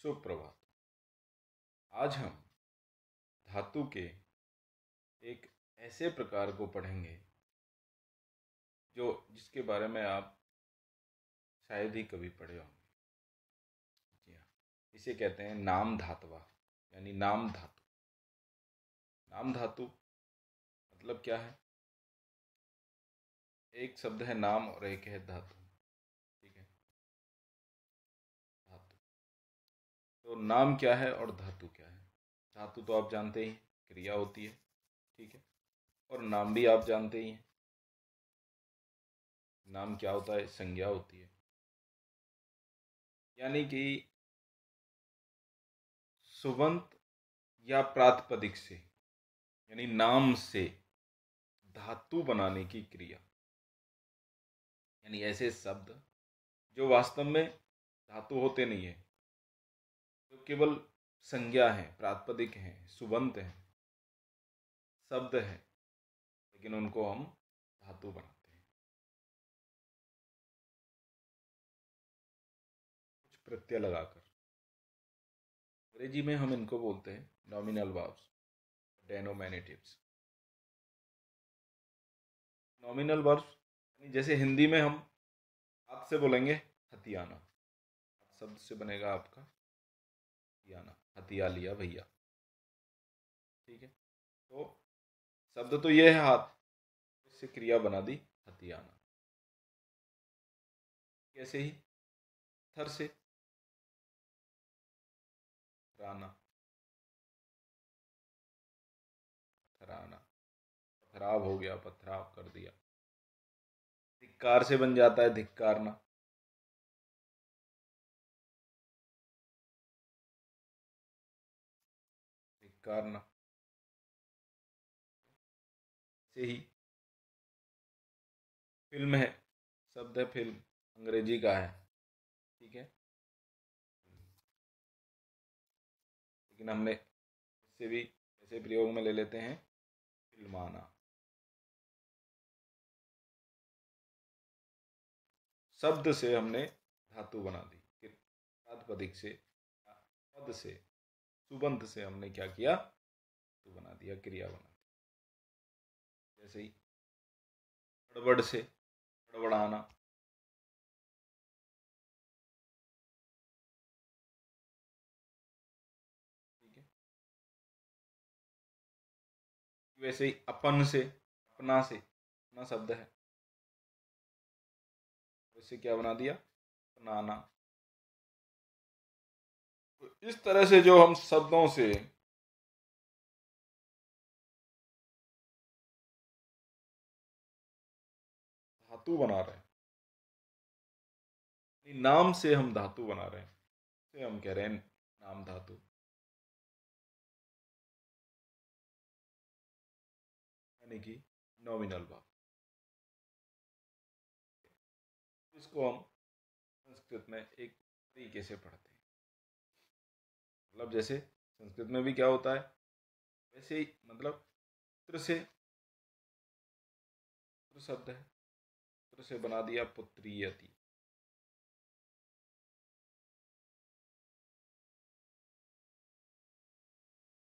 सुप्रभात। आज हम धातु के एक ऐसे प्रकार को पढ़ेंगे जिसके बारे में आप शायद ही कभी पढ़े होंगे। जी हाँ, इसे कहते हैं नाम धातवा, यानी नाम धातु। नाम धातु मतलब क्या है? एक शब्द है नाम और एक है धातु। ठीक है, धातु। तो नाम क्या है और धातु क्या है? धातु तो आप जानते ही, क्रिया होती है। ठीक है, और नाम भी आप जानते ही हैं। नाम क्या होता है? संज्ञा होती है। यानी कि सुबंत या प्रातिपदिक से, यानी नाम से धातु बनाने की क्रिया, यानी ऐसे शब्द जो वास्तव में धातु होते नहीं है, तो केवल संज्ञा है, प्रातिपदिक हैं, सुबंत हैं, शब्द हैं, लेकिन उनको हम धातु बनाते हैं कुछ प्रत्यय लगाकर। अंग्रेजी में हम इनको बोलते हैं नॉमिनल वर्ब्स, डेनोमिनेटिव्स। नॉमिनल वर्ब्स यानी जैसे हिंदी में हम आपसे बोलेंगे हथियाना, शब्द से बनेगा आपका हथियाना, हथिया लिया भैया। ठीक है, तो शब्द तो ये है हाथ, इससे क्रिया बना दी हथियाना। कैसे ही? थर से राना, थराना, पथराव हो गया, पथराव कर दिया। धिक्कार से बन जाता है धिक्कारना। धिक्कारना से ही फिल्म है, शब्द है फिल्म, अंग्रेजी का है। ठीक है, लेकिन हमने इससे भी ऐसे प्रयोग में ले लेते हैं फिल्माना। शब्द से हमने धातु बना दी, फिर प्रातिपदिक से, पद से, सुबंत से हमने क्या किया? धातु बना दिया, क्रिया बना दी। जैसे ही गड़बड़ से गड़बड़ाना, ठीक है। वैसे ही अपन से, अपना से, अपना शब्द है, वैसे क्या बना दिया? अपनाना। तो इस तरह से जो हम शब्दों से धातु बना रहे हैं, नाम से हम धातु बना रहे हैं, इसे हम कह रहे हैं नाम धातु, यानी कि नॉमिनल वर्ब। इसको हम संस्कृत में एक तरीके से पढ़ते हैं। मतलब जैसे संस्कृत में भी क्या होता है, वैसे ही मतलब पुत्र से, पुत्र शब्द है, पुत्र से बना दिया पुत्रियति।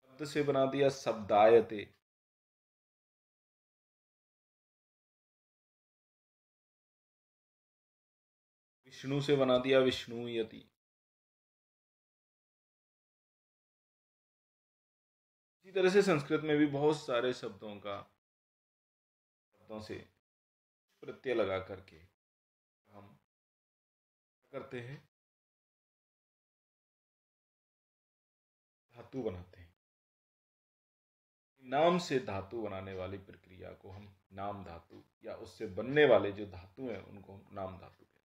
शब्द से बना दिया शब्दायते। विष्णु से बना दिया विष्णुयति। इसी तरह से संस्कृत में भी बहुत सारे शब्दों से प्रत्यय लगा करके हम करते हैं, धातु बनाते हैं। नाम से धातु बनाने वाली प्रक्रिया को हम नाम धातु, या उससे बनने वाले जो धातु हैं उनको हम नाम धातु कहते हैं।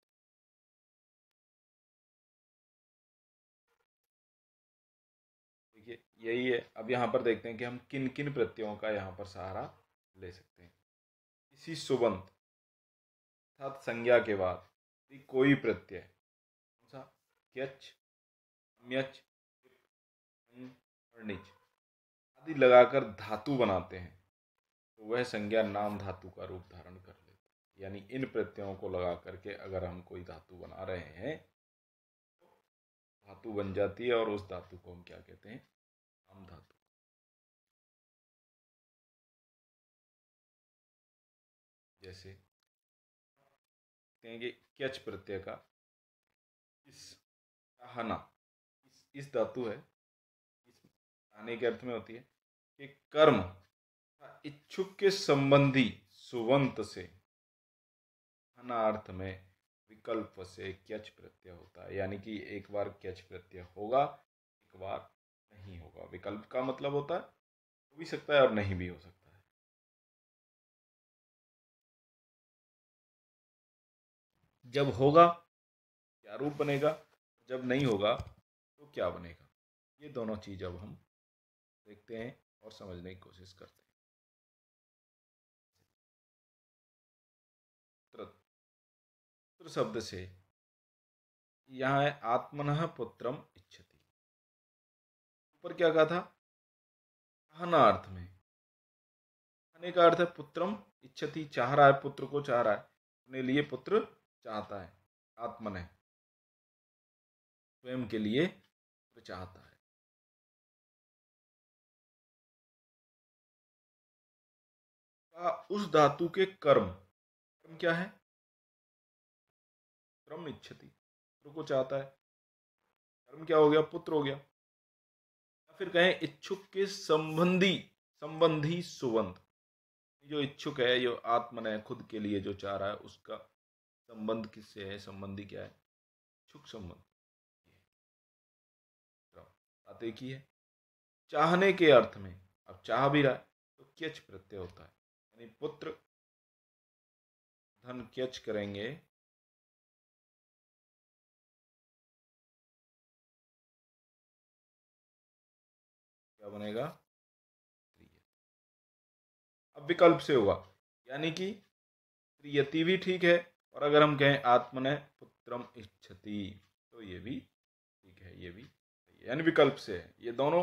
देखिए यही है। अब यहाँ पर देखते हैं कि हम किन किन प्रत्ययों का यहाँ पर सहारा ले सकते हैं। इसी सुबंत अर्थात संज्ञा के बाद कोई प्रत्यय, कौन सा? क्यच, म्यच, और निच आदि लगाकर धातु बनाते हैं, तो वह संज्ञा नाम धातु का रूप धारण कर लेती है। यानी इन प्रत्ययों को लगा करके अगर हम कोई धातु बना रहे हैं, तो धातु बन जाती है और उस धातु को हम क्या कहते हैं? नाम धातु। जैसे कहेंगे क्यच प्रत्यय का इस चाहना, इस धातु है, इस चाहने के अर्थ में होती है कि कर्म इच्छुक के संबंधी सुबंत से अर्थ में विकल्प से क्यच प्रत्यय होता है, यानी कि एक बार क्यच प्रत्यय होगा, एक बार नहीं होगा। विकल्प का मतलब होता है हो भी सकता है और नहीं भी हो सकता है। जब होगा क्या रूप बनेगा, जब नहीं होगा तो क्या बनेगा, ये दोनों चीज अब हम देखते हैं और समझने की कोशिश करते हैं। पुत्र शब्द से यहाँ है आत्मनः पुत्रम इच्छति। ऊपर क्या कहा था? चाहना अर्थ में। चाहने का अर्थ है पुत्रम इच्छति, चाह रहा है, पुत्र को चाह रहा है, अपने लिए पुत्र चाहता है। आत्मन है, स्वयं के लिए पुत्र चाहता है। उस धातु के कर्म, कर्म क्या है? पुत्रम इच्छति, पुत्र को चाहता है। कर्म क्या हो गया? पुत्र हो गया। या फिर कहें इच्छुक के संबंधी सुबंध। जो इच्छुक है, जो आत्मन है, खुद के लिए जो चाह रहा है, उसका संबंध किससे है? संबंधी क्या है? इच्छुक संबंध। बात एक ही है। चाहने के अर्थ में अब चाह भी रहा है तो क्यच प्रत्यय होता है, यानी पुत्र धन क्यच करेंगे क्या बनेगा? अब विकल्प से होगा, यानी कि त्रियति भी ठीक है, और अगर हम कहें आत्मने पुत्रम इच्छति तो ये भी ठीक है, ये भी यानी विकल्प से है, ये दोनों।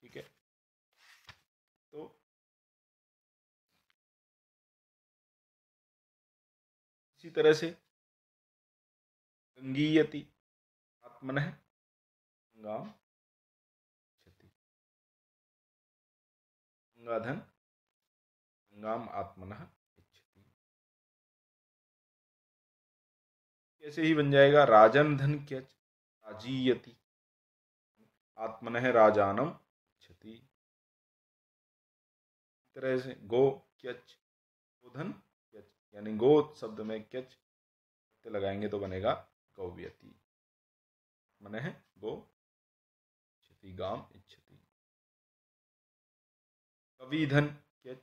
ठीक है, तो इसी तरह से गंगीयति आत्मनः गंगाम इच्छति, गंगाधन गंगाम आत्मनः इच्छति। कैसे ही बन जाएगा? राजन धन क्यच राजीयति आत्मनः राजानम इच्छति। इस तरह से गो क्यच गोधन क्यच, यानी गो शब्द में क्यच लगाएंगे तो बनेगा गौव्यति। मन है गो इच्छति गाम इच्छति। कविधन क्यच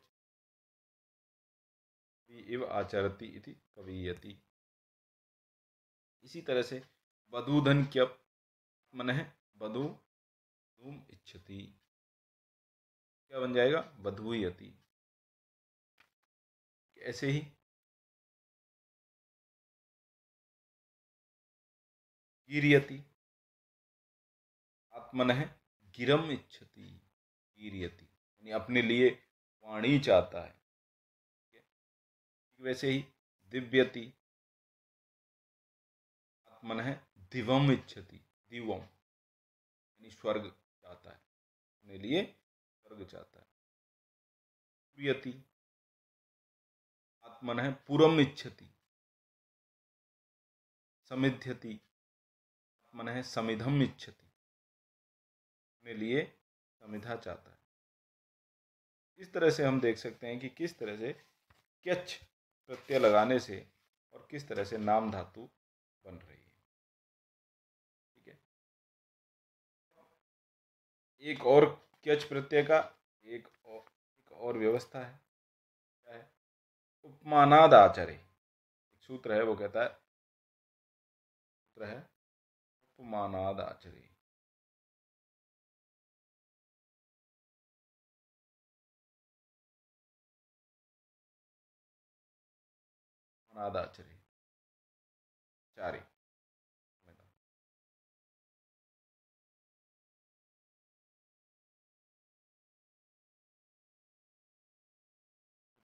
इव आचरति इति कवीयति। इसी तरह से वधूधन क्यप मन है वधु धूम इच्छति, क्या बन जाएगा? वधूयति। ऐसे ही गिरियति आत्मन है गिरम इच्छति, गिरियति यानी अपने लिए वाणी चाहता है। वैसे ही दिव्यति आत्मन है दिवम इच्छति, दिवम यानी स्वर्ग चाहता है, अपने लिए स्वर्ग चाहता है। प्रियति आत्मन है पुरम इच्छति, समिध्यति आत्मन है समिधम इच्छति, अपने लिए समिधा चाहता है। इस तरह से हम देख सकते हैं कि किस तरह से क्यच प्रत्यय लगाने से और किस तरह से नाम धातु बन रही है। ठीक है, एक और क्यच प्रत्यय का एक और व्यवस्था है। क्या है? उपमानाद आचरे। एक सूत्र है, वो कहता है, सूत्र है उपमानाद आचरे। आचरे चारे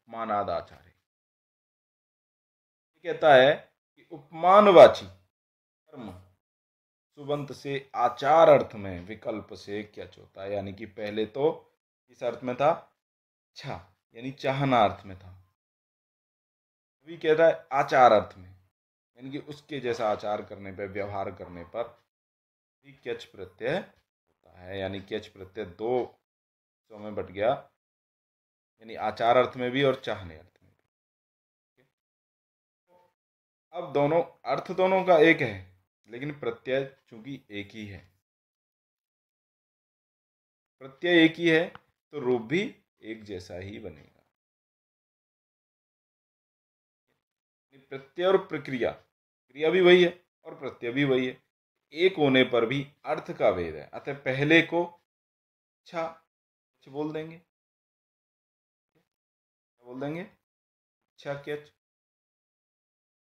उपमानाद आचार्य। कहता है कि उपमानवाची कर्म सुबंत से आचार अर्थ में विकल्प से क्यच होता है। यानी कि पहले तो किस अर्थ में था? इच्छा यानी चाहना अर्थ में था। अभी कह रहा है आचार अर्थ में, यानी कि उसके जैसा आचार करने पर, व्यवहार करने पर भी क्यच प्रत्यय होता है। यानी क्यच प्रत्यय दो हिस्सों में बट गया, यानी आचार अर्थ में भी और चाहने अर्थ में भी। अब दोनों अर्थ दोनों का एक है, लेकिन प्रत्यय चूंकि एक ही है, प्रत्यय एक ही है तो रूप भी एक जैसा ही बनेगा। प्रत्यय और प्रक्रिया, क्रिया भी वही है और प्रत्यय भी वही है, एक होने पर भी अर्थ का भेद है। अतः पहले को इच्छा बोल देंगे, क्या बोल देंगे? इच्छा क्यच,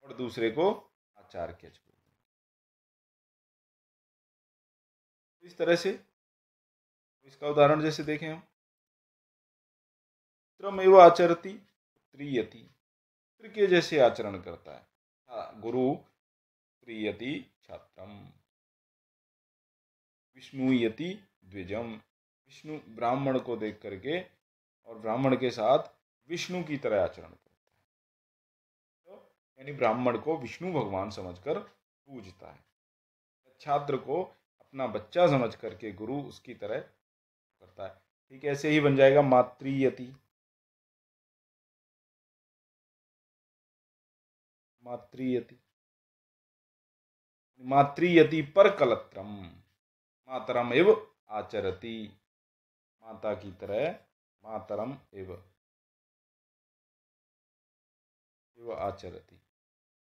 और दूसरे को आचार क्यच बोल देंगे। इस तरह से इसका उदाहरण जैसे देखें हम, पुत्रमेव आचरति पुत्रीयति, पुत्र के जैसे आचरण करता है गुरु, प्रीयति छात्रम, विष्णुयति द्विजम, विष्णु ब्राह्मण को देख करके और ब्राह्मण के साथ विष्णु की तरह आचरण करता है। तो यानी ब्राह्मण को विष्णु भगवान समझकर पूजता है। छात्र को अपना बच्चा समझ करके गुरु उसकी तरह करता है। ठीक ऐसे ही बन जाएगा मातृयति, मातृयति, मातृयति पर कलत्रम, मातरम एव आचरति, माता की तरह, मातरम एव आचरति,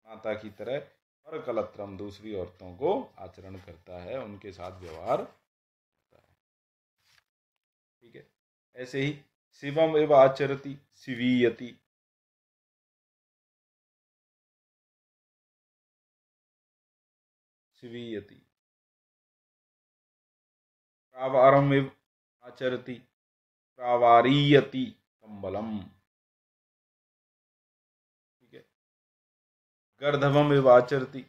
माता की तरह पर कलत्रम दूसरी औरतों को आचरण करता है, उनके साथ व्यवहार करता है। ठीक है, ऐसे ही शिवम एव आचरति शिवीयति, शिवीयति, प्रावारम एव आचरति प्रावारीयति कंबलम। ठीक है, गर्धवम एव आचरति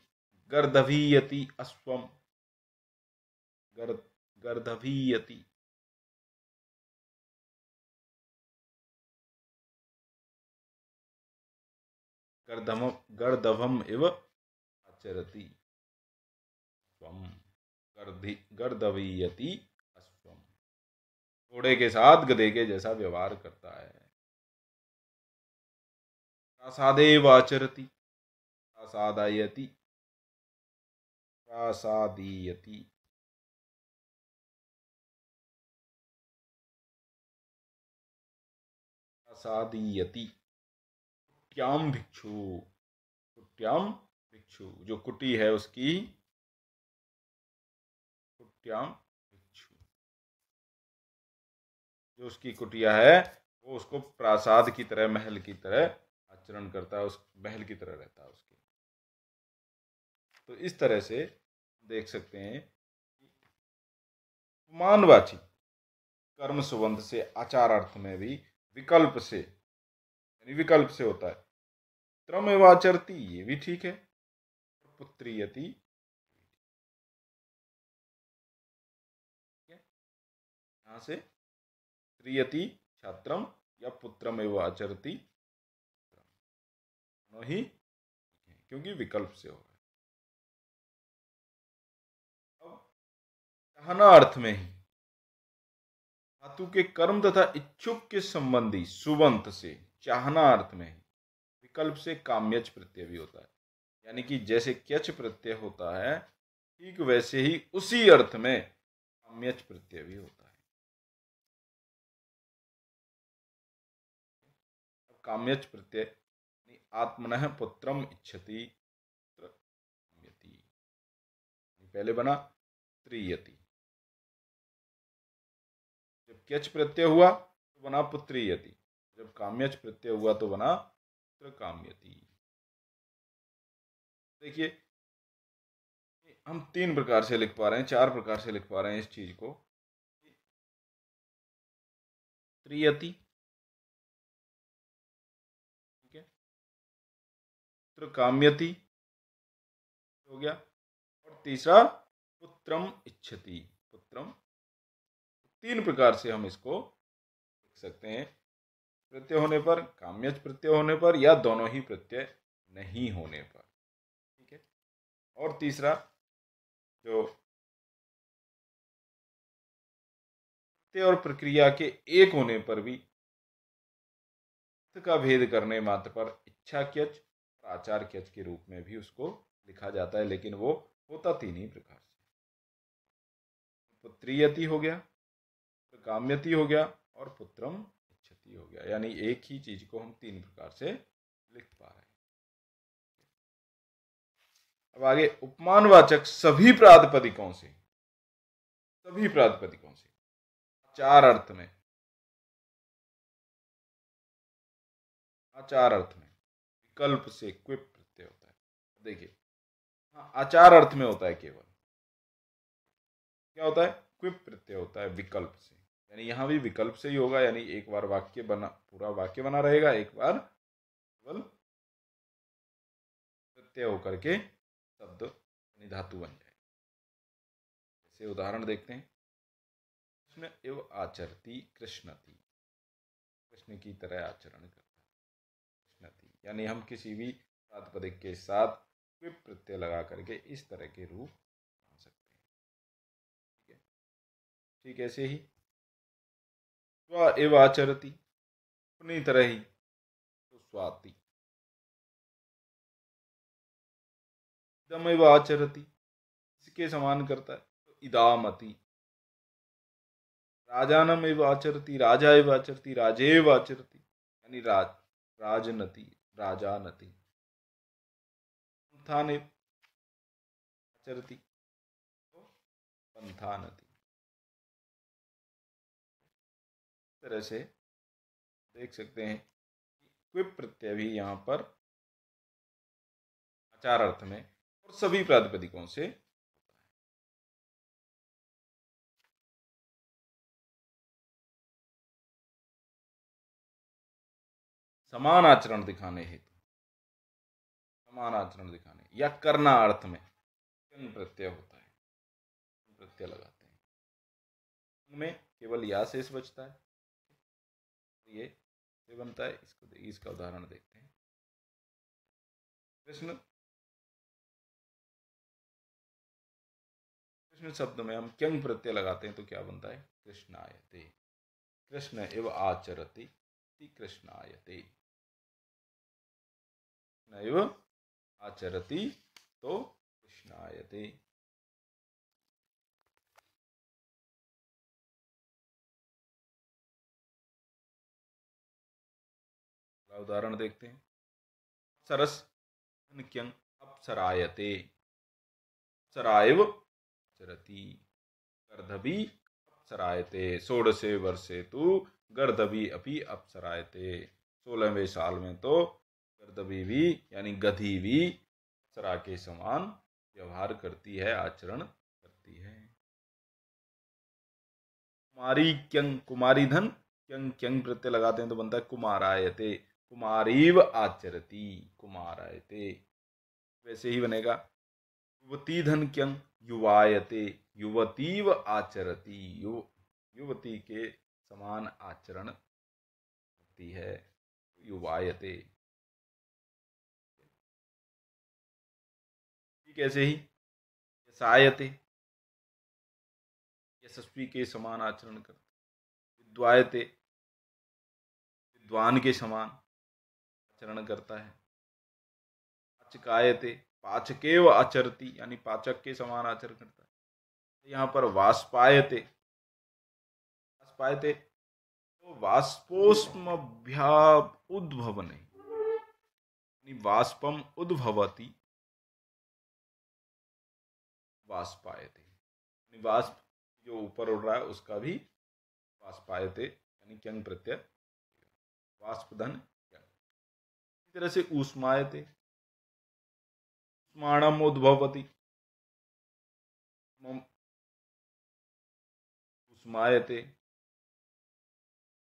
गर्धवीयति अश्वम, गर्धवीयति, गर्दभम एव आचरति स्वम, गर्दवीयति अश्वम, घोड़े के साथ गधे के जैसा व्यवहार करता है। प्रासादेव आचरति प्रासादयति, प्रासादीयति, प्रासादीयति, कुट्याम भिक्षु, कुट्याम भिक्षु, जो कुटी है उसकी, कुट्याम भिक्षु, जो उसकी कुटिया है वो उसको प्रासाद की तरह, महल की तरह आचरण करता है, उस महल की तरह रहता है उसके। तो इस तरह से देख सकते हैं मानवाची कर्म सुबंध से आचार अर्थ में भी विकल्प से, यानी विकल्प से होता है। त्रम एव आचरति, ये भी ठीक है, पुत्रीयति, यहां से त्रियति छात्रम या पुत्रम एव आचरति ही, क्योंकि विकल्प से होगा। अब चाहना अर्थ में ही धातु के कर्म तथा इच्छुक के संबंधी सुबंत से चाहना अर्थ में ही विकल्प से काम्यच प्रत्यय भी होता है। यानी कि जैसे क्यच प्रत्यय होता है, ठीक वैसे ही उसी अर्थ में काम्यच प्रत्यय भी होता है। काम्यच प्रत्यय आत्मनः पुत्रम इच्छति, पहले बना त्रियति, जब क्यच प्रत्यय हुआ तो बना पुत्रीयति, जब काम्यच प्रत्यय हुआ तो बना काम्यति। देखिए हम 3 प्रकार से लिख पा रहे हैं, 4 प्रकार से लिख पा रहे हैं इस चीज को। त्रियति, ठीक है, पुत्र काम्यति हो गया, और तीसरा पुत्रम इच्छति, पुत्रम। तीन प्रकार से हम इसको लिख सकते हैं, प्रत्यय होने पर, काम्यच प्रत्यय होने पर, या दोनों ही प्रत्यय नहीं होने पर। ठीक है। और तीसरा जो प्रत्यय और प्रक्रिया के एक होने पर भी का भेद करने मात्र पर इच्छा क्यच और आचार क्यच के रूप में भी उसको लिखा जाता है, लेकिन वो होता तीन ही प्रकार से। पुत्रियति हो गया, काम्यति हो गया, और पुत्रम इच्छति हो गया। यानी एक ही चीज को हम तीन प्रकार से लिख पा रहे हैं। अब आगे उपमानवाचक सभी प्रातिपदिकों से, सभी प्रातिपदिकों से चार अर्थ में, आचार अर्थ में विकल्प से क्विप प्रत्यय होता है। देखिए, हाँ, आचार अर्थ में होता है केवल, क्या होता है, क्विप प्रत्यय होता है विकल्प से। यानी यहां भी विकल्प से ही होगा, यानी एक बार वाक्य बना, पूरा वाक्य बना रहेगा, एक बार केवल प्रत्यय होकर के शब्द यानी धातु बन जाए। जैसे उदाहरण देखते हैं, कृष्ण एव आचरती कृष्णति, कृष्ण की तरह आचरण करता है कृष्णति। यानी हम किसी भी प्रातिपदिक के साथ क्विप प्रत्यय लगा करके इस तरह के रूप बना सकते हैं। ठीक है, ठीक ऐसे ही स्व एव आचरति, अपनी तरह ही, तो स्वाति। इदम एव आचरति, इसके समान करता है, तो इदामति। राजानम एव आचरति, राजा एव आचरति, राजेव आचरति, यानी राजनति, राजानति। पंथान एव आचरति, तो पंथानति। इस तरह से देख सकते हैं कि क्विप प्रत्यय भी यहाँ पर आचार अर्थ में और सभी प्रातिपदिकों से होता है। समान आचरण दिखाने हेतु, समान आचरण दिखाने या करना अर्थ में क्यंग प्रत्यय होता है, प्रत्यय लगाते हैं, में केवल या शेष बचता है, ये बनता है। इसका उदाहरण देखते हैं, कृष्ण, कृष्ण शब्द में हम क्यंग प्रत्यय लगाते हैं तो क्या बनता है, कृष्णायते। कृष्ण एव आचरति कृष्णायते, कृष्ण एव आचरति तो कृष्णायते। उदाहरण देखते हैं, सरस क्यंग अप्सरायते, अप्सराएव आचरति, गर्दभी अप्सरायते, 16 वर्षे तो गर्दभी अपि अप्सरायते। 16वें साल में तो गर्दभी भी यानी गधी भी अप्सरा के समान व्यवहार करती है, आचरण करती है। कुमारी क्यंग, कुमारी धन क्यंग, क्यंग प्रत्यय लगाते हैं तो बनता है कुमारायते, कुमारीव आचरति, कुमारायते। वैसे ही बनेगा युवती धन क्यंग युवायते, युवतीव आचरति, युवती के समान आचरण करती है, युवायते। ठीक ऐसे ही यसायते, यशस्वी के समान आचरण करते, विद्वायते, विद्वान के समान आचरण करता है, पाचकायते, पाचकेव आचरति, यानी पाचक के समान आचरण करता है। यहाँ पर वाष्पायते, वाष्पायते तो वाष्पोष्मभ्या उद्भव नहीं, वाष्पम उद्भवति वाष्पायते, वाष्प जो ऊपर उड़ रहा है उसका भी वाष्पायते यानी क्यंग प्रत्यय, वाष्पधन क्यंग। इसी तरह से ऊष्मायते, ऊष्माणम उद्भवति, ऊष्मायते।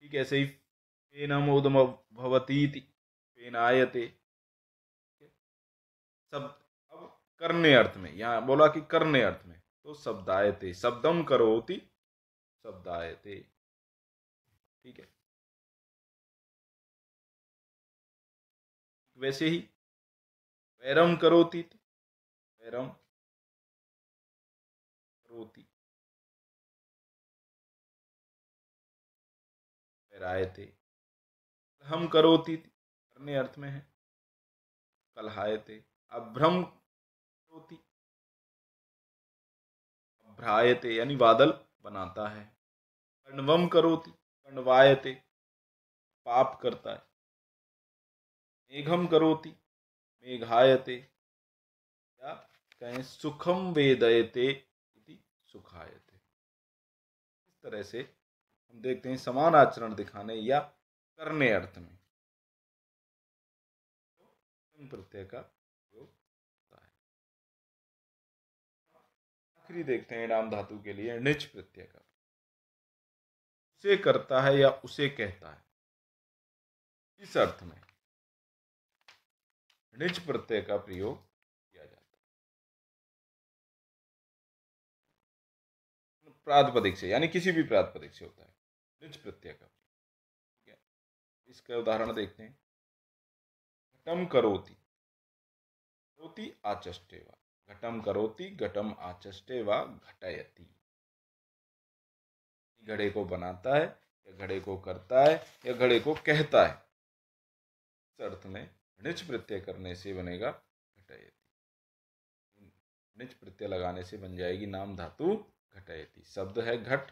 ठीक ऐसे ही फेनम उद्भवतीति, फेनायते, शब्द अब करने अर्थ में, यहाँ बोला कि करने अर्थ में, तो शब्दायते, शब्दम करोति शब्दायते। ठीक है, वैसे ही वैरम करोति, वैरम करोति, वैरायते। हम करोति करने अर्थ में है, कलहायते। अभ्रम करोति, अभ्रायते यानी बादल बनाता है। कण्वम करोति, कण्वायते पाप करता है। मेघम करोति, मेघायते, या कहें सुखम वेदयते इति सुखायते। इस तरह से हम देखते हैं समान आचरण दिखाने या करने अर्थ में तो प्रत्यय का प्रयोग होता है। आखिरी देखते हैं नाम धातु के लिए निच प्रत्यय का, उसे करता है या उसे कहता है, इस अर्थ में निच प्रत्यय का प्रयोग किया जाता है। प्रातिपदिक से यानी किसी भी प्रातिपदिक से होता है निच प्रत्यय का। ठीक है, इसका उदाहरण देखते हैं। घटम करोति, करोति आचष्टे वा, घटम करोति घटम आचष्टे वा घटयति। घड़े को बनाता है या घड़े को करता है या घड़े को कहता है, इस अर्थ में निच प्रत्यय करने से बनेगा घटयति। निच प्रत्यय लगाने से बन जाएगी नाम धातु घटयति। शब्द है घट,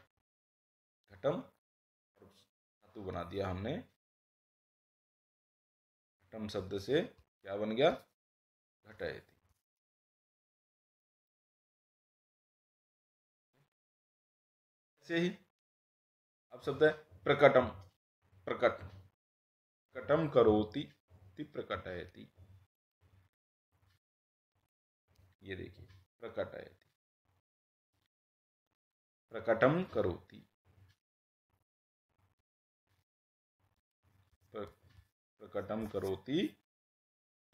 घटम, और धातु बना दिया हमने घटम शब्द से, क्या बन गया? घटयति। ऐसे ही अब शब्द है प्रकटम, प्रकट, प्रकटम करोति प्रकटयति। ये देखिए प्रकटयति, प्रकटम करोति, प्रकटम करोति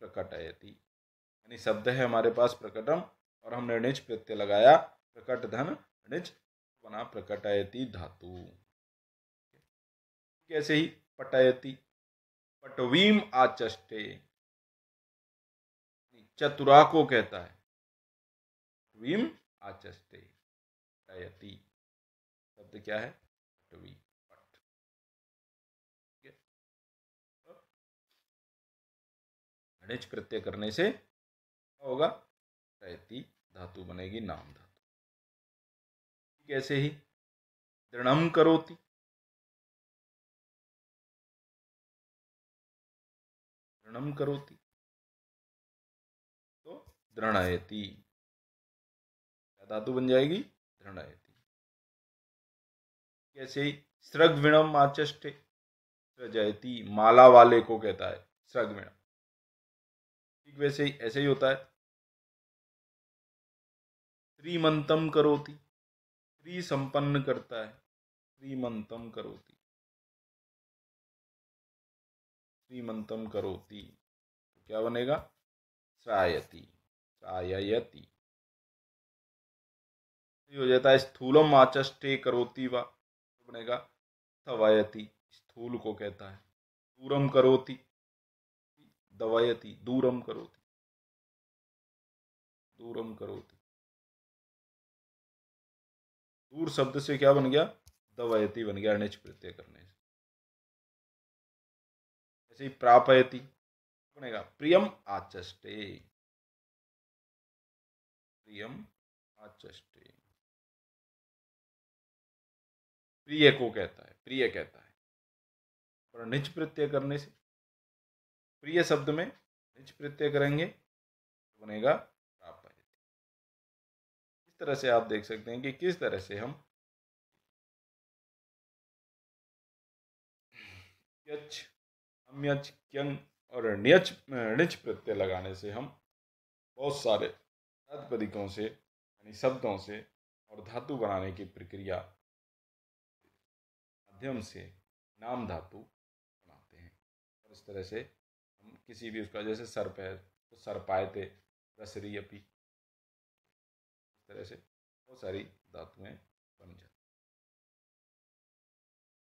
प्रकटयति। यानी शब्द है हमारे पास प्रकटम और हमने निच प्रत्यय लगाया, प्रकट धन निच बना प्रकटयति धातु। कैसे ही पटयति, पटवीम आचष्टे, चतुरा को कहता है, पटवीम आचष्टे, पटयति शब्द क्या है? पटवी, पट। निच प्रत्यय करने से क्या होगा? पटयति धातु बनेगी नाम धातु। कैसे ही दृढ़म करोति, दृढ़म करोति तो दृढ़यति, क्या धातु बन जाएगी? दृढ़यति। कैसे ही सृग्विणम आचष्टे, सृजयति माला वाले को कहता है सृग्विणम। ठीक वैसे ही ऐसे ही होता है श्रीमंतम करोति, श्री संपन्न करता है, श्रीमंतम करोति, श्रीमंतम करोति तो क्या बनेगा? श्रायति, श्राययति। हो जाता है स्थूलम आचष्टे करोति वा, तो बनेगा स्थवयति, स्थूल को कहता है। दूरम करोति, दवयति, दूरम करोति, दूरम करोति। दूर शब्द से क्या बन गया? दवयति बन गया निच प्रत्यय करने से। ऐसे ही प्रापयति बनेगा प्रियम आचष्टे, प्रियम आचष्टे, प्रिय को कहता है, प्रिय कहता है। और निच प्रत्यय करने से, प्रिय शब्द में निच प्रत्यय करेंगे तो बनेगा प्रापयति। इस तरह से आप देख सकते हैं कि किस तरह से हम यच, अम्यच, क्यंग और निच प्रत्यय लगाने से हम बहुत सारे प्रातिपदिकों से यानी शब्दों से और धातु बनाने की प्रक्रिया माध्यम से नाम धातु बनाते हैं। और इस तरह से हम किसी भी उसका, जैसे सर्प है तो सर्पायते रसरी अपी, इस तरह से बहुत सारी धातुएं बन जाती हैं।